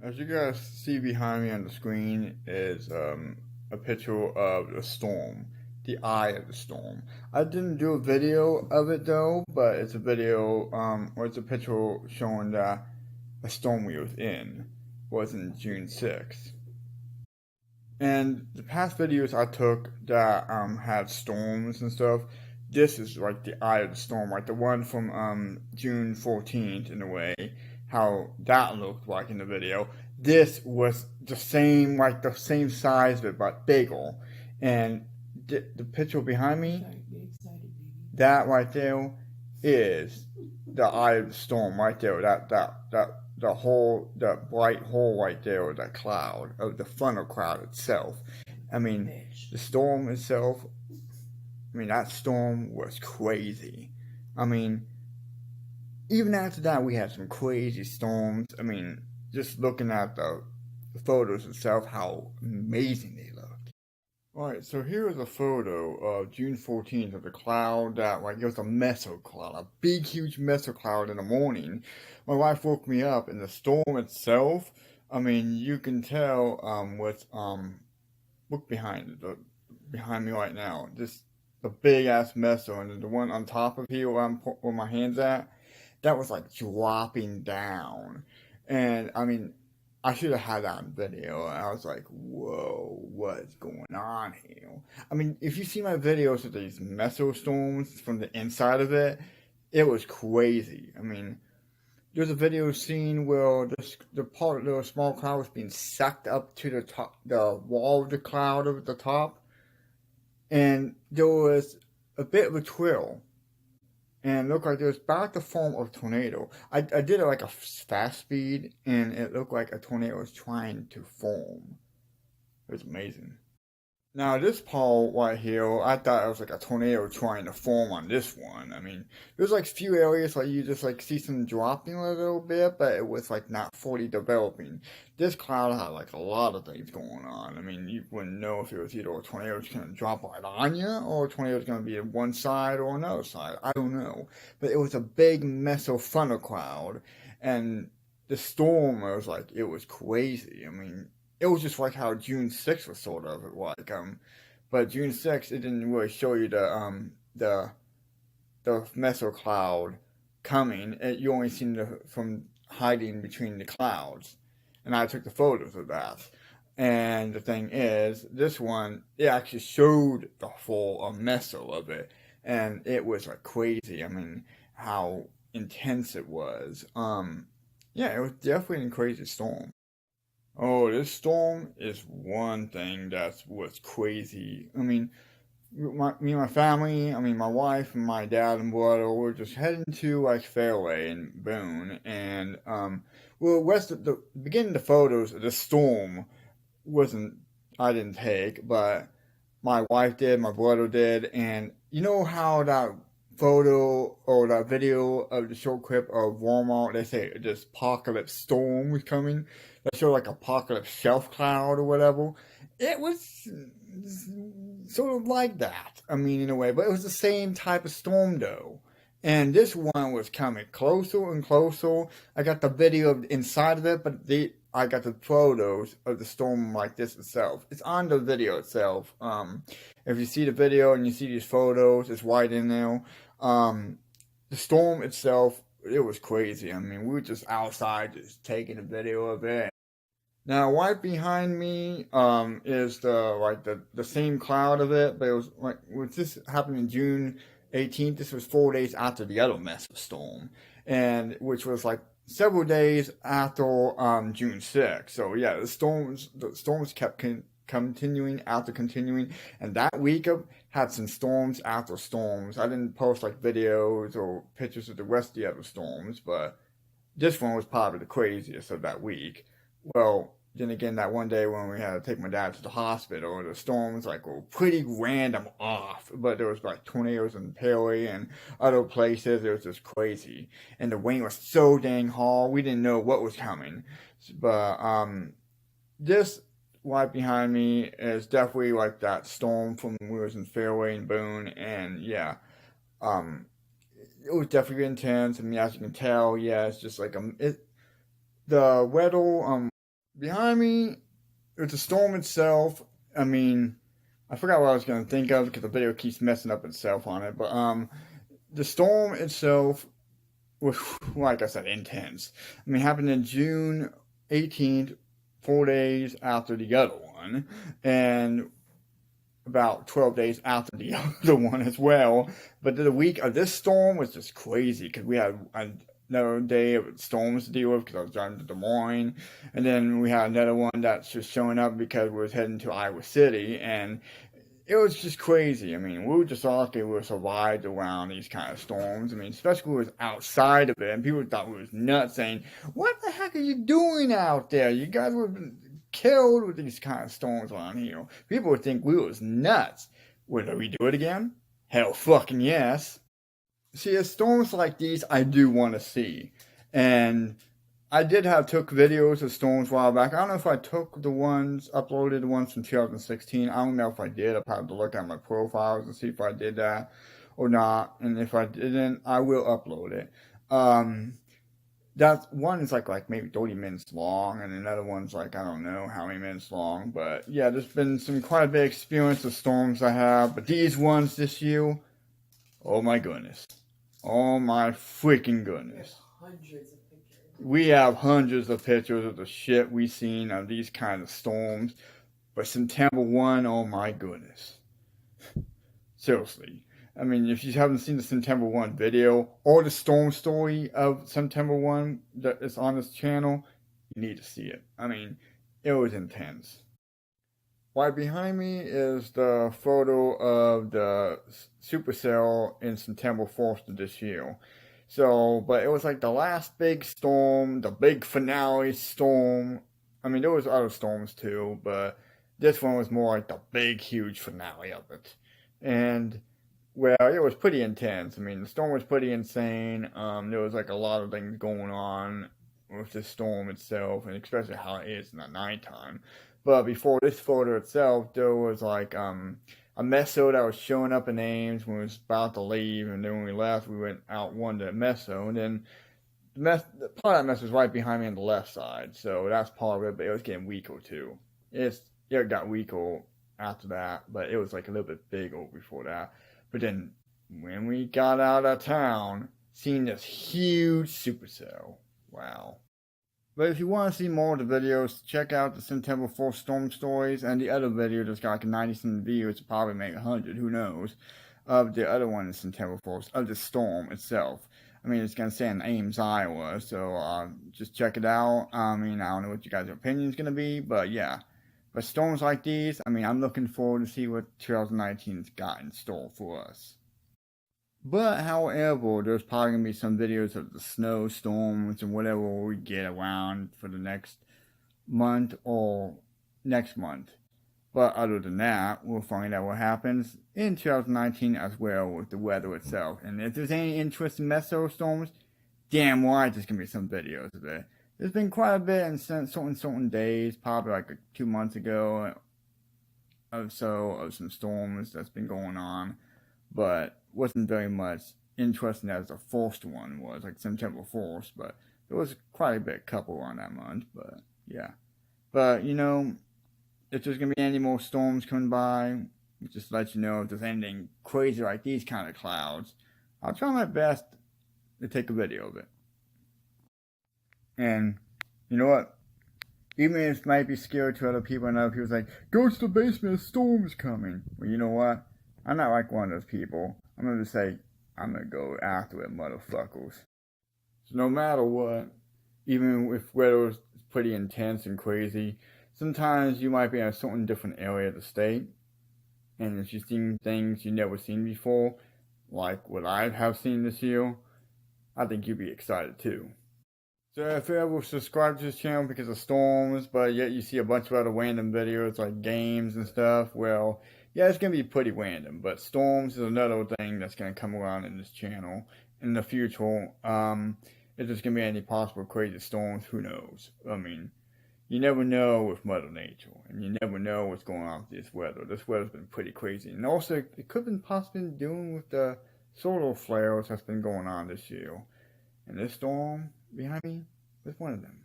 As you guys see behind me on the screen is a picture of the storm, the eye of the storm. I didn't do a video of it though, but it's a video, or it's a picture showing that a storm we was in was in June 6th. And the past videos I took that had storms and stuff, this is like the eye of the storm, like the one from June 14th in a way, how that looked like in the video. This was the same, like the same size of it, but bigger. And the picture behind me, that right there is the eye of the storm right there. That the whole that bright hole right there, that cloud of the funnel cloud itself. I mean, the storm itself. I mean, that storm was crazy. I mean, even after that, we had some crazy storms. I mean, just looking at the photos itself, how amazing they look. Alright, so here is a photo of June 14th of the cloud that, like, it was a Meso cloud, a big, huge Meso cloud in the morning. My wife woke me up, and the storm itself, I mean, you can tell, look behind me right now, this, the big ass Meso, and the one on top of here where my hand's at, that was, like, dropping down. And, I mean, I should have had that on video. I was like, whoa, what's going on here? I mean, if you see my videos of these meso storms from the inside of it, it was crazy. I mean, there's a video scene where the part of the small cloud was being sucked up to the top, the wall of the cloud over the top, and there was a bit of a twirl and it looked like it was about to form a tornado. I did it like a fast speed, and it looked like a tornado was trying to form. It was amazing. Now this part right here, I thought it was like a tornado trying to form on this one. I mean, there's like few areas like you just like see some dropping a little bit, but it was like not fully developing. This cloud had like a lot of things going on. I mean, you wouldn't know if it was either a tornado was going to drop right on you, or a tornado was going to be on one side or another side. I don't know, but it was a big meso funnel cloud, and the storm was like it was crazy. I mean, it was just like how June 6th was sort of like but June 6th it didn't really show you the meso cloud coming. You only seen the from hiding between the clouds, and I took the photos of that. And the thing is, this one it actually showed the full meso of it, and it was like crazy. I mean, how intense it was. Yeah, it was definitely a crazy storm. Oh, this storm is one thing that was crazy. I mean, me and my family, I mean, my wife and my dad and brother were just heading to like Fairway and Boone, and well, west of the beginning of the photos, the storm wasn't I didn't take, but my wife did, my brother did, and you know how that photo or that video of the short clip of Walmart, they say this apocalypse storm was coming. They show like apocalypse shelf cloud or whatever. It was sort of like that. I mean, in a way, but it was the same type of storm though. And this one was coming closer and closer. I got the video of inside of it, but I got the photos of the storm like this itself. It's on the video itself. If you see the video and you see these photos, it's right in there. The storm itself, it was crazy. I mean, we were just outside, just taking a video of it. Now, right behind me, is the same cloud of it, but it was like was this happened in June 18th. This was 4 days after the other massive storm, and which was like several days after June 6th. So yeah, the storms kept continuing after continuing, and that week of had some storms after storms. I didn't post like videos or pictures of the rest of the other storms, but this one was probably the craziest of that week. Well, then again, that one day when we had to take my dad to the hospital, the storms like were pretty random off, but there was like tornadoes in Perry and other places. It was just crazy, and the rain was so dang hard, we didn't know what was coming. But this right behind me is definitely like that storm from when we was in Fairway and Boone, and yeah, um, it was definitely intense. I mean, as you can tell, yeah, it's just like the weather behind me, with the storm itself, I mean, I forgot what I was going to think of because the video keeps messing up itself on it. But the storm itself was, like I said, intense. I mean, it happened in June 18th, 4 days after the other one, and about 12 days after the other one as well. But the week of this storm was just crazy because we had another day of storms to deal with because I was driving to Des Moines. And then we had another one that's just showing up because we was heading to Iowa City. And it was just crazy. I mean, we were just lucky we survived around these kind of storms. I mean, especially when we was outside of it. And people thought we was nuts saying, what the heck are you doing out there? You guys would have been killed with these kind of storms around here. People would think we was nuts. Would we do it again? Hell fucking yes. See, storms like these I do want to see. And I did took videos of storms a while back. I don't know if I took uploaded the ones from 2016. I don't know if I did. I'll have to look at my profiles and see if I did that or not. And if I didn't, I will upload it. That one is like maybe 30 minutes long, and another one's like, I don't know how many minutes long. But yeah, there's been quite a bit of experience of storms I have. But these ones this year, oh my goodness. Oh my freaking goodness. Hundreds of pictures. We have hundreds of pictures of the shit we've seen of these kind of storms. But September 1, oh my goodness. Seriously. I mean, if you haven't seen the September 1 video or the storm story of September 1 that is on this channel, you need to see it. I mean, it was intense. Right behind me is the photo of the supercell in September 4th of this year. So, but it was like the last big storm, the big finale storm. I mean, there was other storms too, but this one was more like the big, huge finale of it. And well, it was pretty intense. I mean, the storm was pretty insane. There was like a lot of things going on with the storm itself, and especially how it is in the nighttime. But before this photo itself, there was like a Meso that was showing up in Ames when we was about to leave, and then when we left, we went out one to Meso, and then part of that mess was right behind me on the left side, so that's part of it. But it was getting weaker too. It got weaker after that, but it was like a little bit bigger before that. But then, when we got out of town, seeing this huge supercell, wow. But if you want to see more of the videos, check out the September 4th storm stories, and the other video that's got like 90-something views, to probably make 100, who knows, of the other one in September 4th, of the storm itself. I mean, it's going to say in Ames, Iowa, so just check it out. I mean, I don't know what you guys' opinion is going to be, but yeah. But storms like these, I mean, I'm looking forward to see what 2019's got in store for us. But, however, there's probably going to be some videos of the snowstorms and whatever we get around for the next month or next month. But other than that, we'll find out what happens in 2019 as well with the weather itself. And if there's any interest in Meso storms, damn right there's going to be some videos of it. There's been quite a bit in certain days, probably like 2 months ago or so, of some storms that's been going on, but wasn't very much interesting as the first one was, like September 4th, but there was quite a bit couple on that month, but yeah. But, you know, if there's going to be any more storms coming by, just let you know if there's anything crazy like these kind of clouds, I'll try my best to take a video of it. And, you know what? Even if it might be scary to other people, and other people's like, go to the basement, a storm is coming. Well, you know what? I'm not like one of those people. I'm going to say, I'm going to go after it, motherfuckers. So no matter what, even if weather is pretty intense and crazy, sometimes you might be in a certain different area of the state, and if you've seen things you've never seen before, like what I have seen this year, I think you'd be excited too. So if you ever subscribe to this channel because of storms, but yet you see a bunch of other random videos like games and stuff, well, yeah, it's going to be pretty random, but storms is another thing that's going to come around in this channel in the future. If there's going to be any possible crazy storms, who knows? I mean, you never know with Mother Nature, and you never know what's going on with this weather. This weather's been pretty crazy, and also it could have been possibly doing with the solar flares that's been going on this year. And this storm behind me was one of them.